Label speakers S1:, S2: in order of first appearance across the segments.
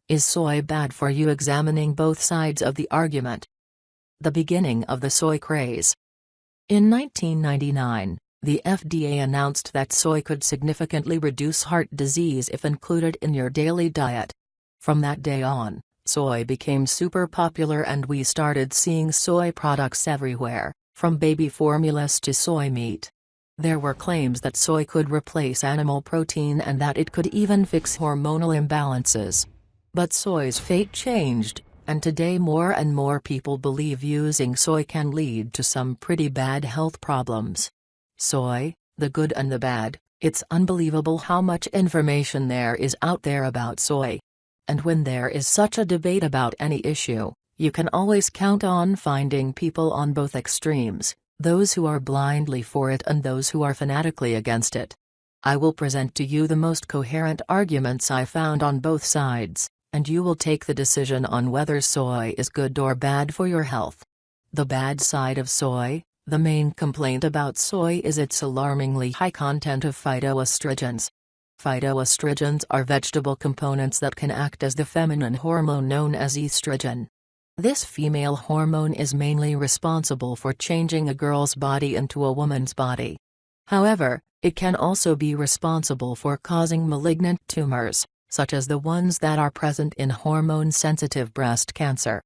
S1: Is soy bad for you? Examining both sides of the argument. The beginning of the soy craze. In 1999, the FDA announced that soy could significantly reduce heart disease if included in your daily diet. From that day on, soy became super popular and we started seeing soy products everywhere, from baby formulas to soy meat. There were claims that soy could replace animal protein and that it could even fix hormonal imbalances. But soy's fate changed, and today more and more people believe using soy can lead to some pretty bad health problems. Soy, the good and the bad. It's unbelievable how much information there is out there about soy. And when there is such a debate about any issue, you can always count on finding people on both extremes, those who are blindly for it and those who are fanatically against it. I will present to you the most coherent arguments I found on both sides, and you will take the decision on whether soy is good or bad for your health. The bad side of soy. The main complaint about soy is its alarmingly high content of phytoestrogens. Phytoestrogens are vegetable components that can act as the feminine hormone known as estrogen. This female hormone is mainly responsible for changing a girl's body into a woman's body. However, it can also be responsible for causing malignant tumors, such as the ones that are present in hormone-sensitive breast cancer.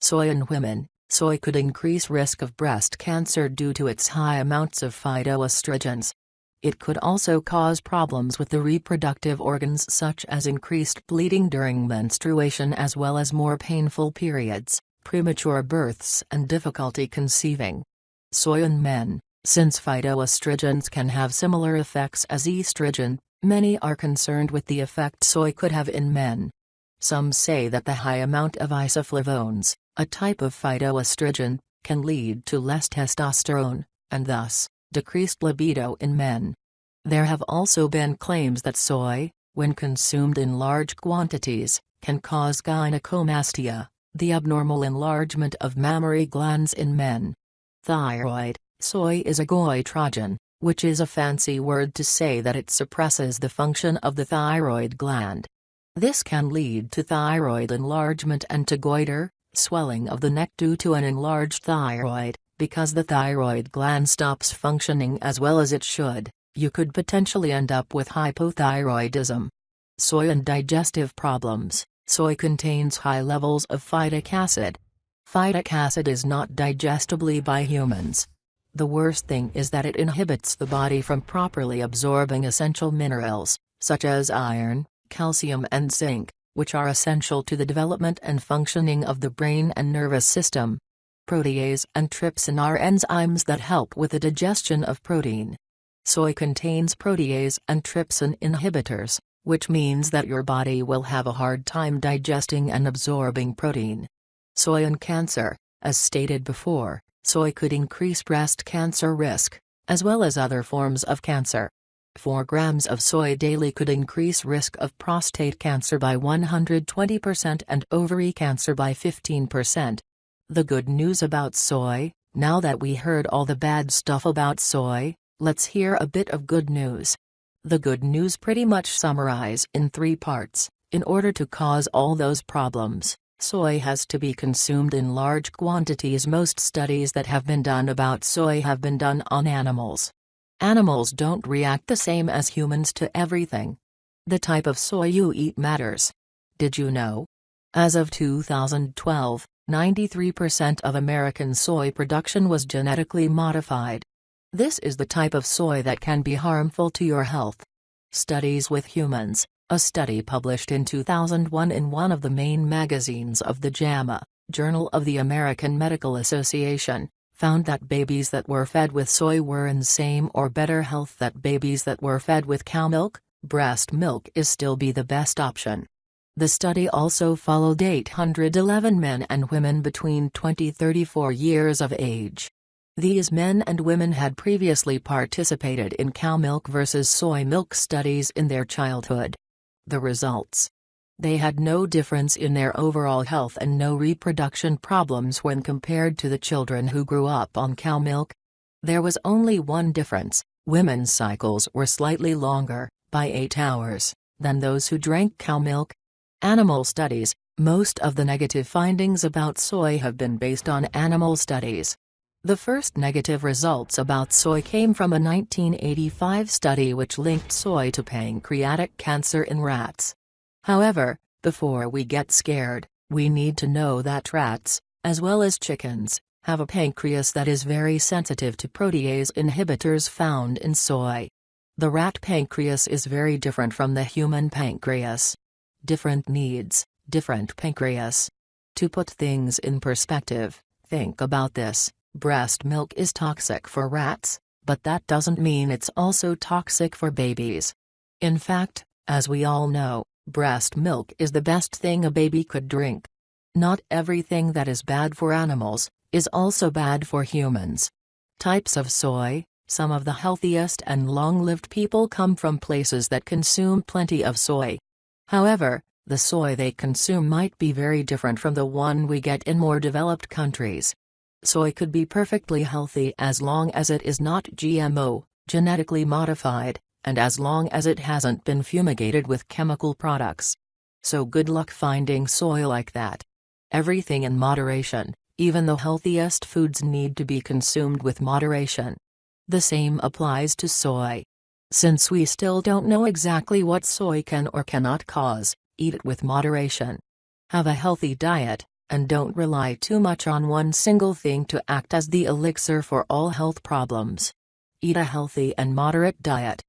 S1: Soy in women. Soy could increase risk of breast cancer due to its high amounts of phytoestrogens. It could also cause problems with the reproductive organs such as increased bleeding during menstruation as well as more painful periods, premature births and difficulty conceiving. Soy in men. Since phytoestrogens can have similar effects as estrogen, many are concerned with the effect soy could have in men. Some say that the high amount of isoflavones, a type of phytoestrogen, can lead to less testosterone, and thus, decreased libido in men. There have also been claims that soy, when consumed in large quantities, can cause gynecomastia, the abnormal enlargement of mammary glands in men. Thyroid. Soy is a goitrogen, which is a fancy word to say that it suppresses the function of the thyroid gland. This can lead to thyroid enlargement and to goiter, swelling of the neck due to an enlarged thyroid. Because the thyroid gland stops functioning as well as it should, you could potentially end up with hypothyroidism. Soy and digestive problems. Soy contains high levels of phytic acid. Phytic acid is not digestible by humans. The worst thing is that it inhibits the body from properly absorbing essential minerals, such as iron, calcium and zinc, which are essential to the development and functioning of the brain and nervous system. Protease and trypsin are enzymes that help with the digestion of protein. Soy contains protease and trypsin inhibitors, which means that your body will have a hard time digesting and absorbing protein. Soy and cancer. As stated before, soy could increase breast cancer risk, as well as other forms of cancer. 4 grams of soy daily could increase risk of prostate cancer by 120% and ovary cancer by 15%. The good news about soy. Now that we heard all the bad stuff about soy, let's hear a bit of good news. The good news pretty much summarize in 3 parts. In order to cause all those problems, soy has to be consumed in large quantities. Most studies that have been done about soy have been done on animals. Animals don't react the same as humans to everything. The type of soy you eat matters. Did you know? As of 2012, 93% of American soy production was genetically modified. This is the type of soy that can be harmful to your health. Studies with humans. A study published in 2001 in one of the main magazines of the JAMA, Journal of the American Medical Association, found that babies that were fed with soy were in same or better health that babies that were fed with cow milk. Breast milk is still the best option. The study also followed 811 men and women between 20 and 34 years of age. These men and women had previously participated in cow milk versus soy milk studies in their childhood. The results. They had no difference in their overall health and no reproduction problems when compared to the children who grew up on cow milk. There was only one difference: women's cycles were slightly longer, by 8 hours, than those who drank cow milk. Animal studies. Most of the negative findings about soy have been based on animal studies. The first negative results about soy came from a 1985 study which linked soy to pancreatic cancer in rats. However, before we get scared, we need to know that rats, as well as chickens, have a pancreas that is very sensitive to protease inhibitors found in soy. The rat pancreas is very different from the human pancreas. Different needs, different pancreas. To put things in perspective, think about this: breast milk is toxic for rats, but that doesn't mean it's also toxic for babies. In fact, as we all know, breast milk is the best thing a baby could drink. Not everything that is bad for animals is also bad for humans. Types of soy. Some of the healthiest and long-lived people come from places that consume plenty of soy. However, the soy they consume might be very different from the one we get in more developed countries. Soy could be perfectly healthy as long as it is not GMO, genetically modified, and as long as it hasn't been fumigated with chemical products. So good luck finding soy like that. Everything in moderation, even the healthiest foods need to be consumed with moderation. The same applies to soy. Since we still don't know exactly what soy can or cannot cause, eat it with moderation. Have a healthy diet, and don't rely too much on one single thing to act as the elixir for all health problems. Eat a healthy and moderate diet.